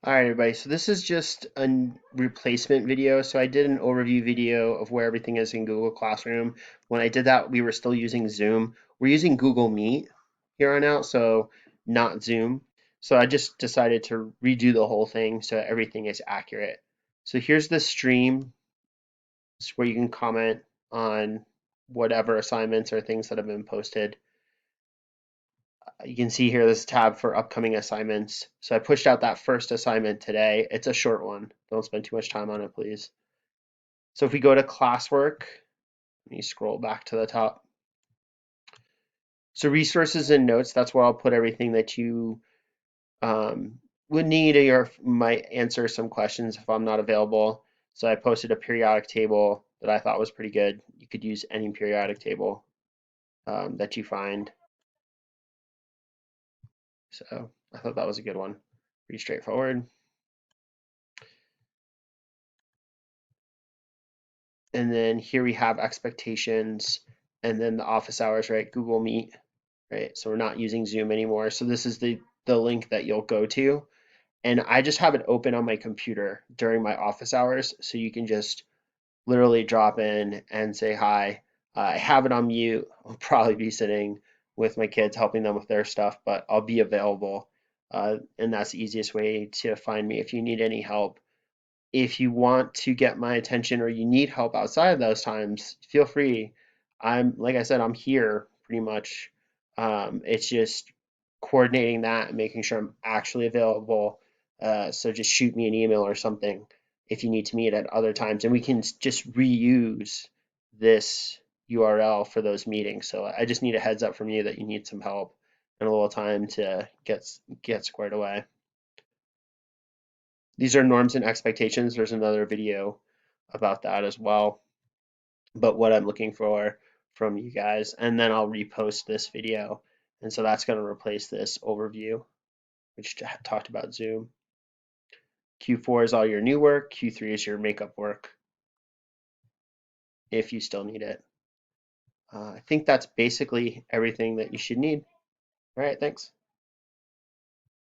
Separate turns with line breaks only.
All right, everybody. So this is just a replacement video. So I did an overview video of where everything is in Google Classroom. When I did that, we were still using Zoom. We're using Google Meet here on out, so not Zoom. So I just decided to redo the whole thing so everything is accurate. So here's the stream. It's where you can comment on whatever assignments or things that have been posted. You can see here this tab for upcoming assignments. So I pushed out that first assignment today. It's a short one. Don't spend too much time on it, please. So if we go to classwork, let me scroll back to the top. So resources and notes, that's where I'll put everything that you would need or might answer some questions if I'm not available. So I posted a periodic table that I thought was pretty good. You could use any periodic table that you find. So I thought that was a good one. Pretty straightforward. And then here we have expectations and then the office hours, right? Google Meet, right? So we're not using Zoom anymore. So this is the link that you'll go to. And I just have it open on my computer during my office hours. So you can just literally drop in and say hi. I have it on mute. I'll probably be sitting with my kids helping them with their stuff, but I'll be available. And that's the easiest way to find me if you need any help. If you want to get my attention or you need help outside of those times, feel free. Like I said, I'm here pretty much. It's just coordinating that and making sure I'm actually available. So just shoot me an email or something if you need to meet at other times, and we can just reuse this URL for those meetings. So I just need a heads up from you that you need some help and a little time to get squared away. These are norms and expectations. There's another video about that as well, but what I'm looking for from you guys. And then I'll repost this video. And so that's going to replace this overview, which talked about Zoom. Q4 is all your new work. Q3 is your makeup work if you still need it. I think that's basically everything that you should need. All right, thanks.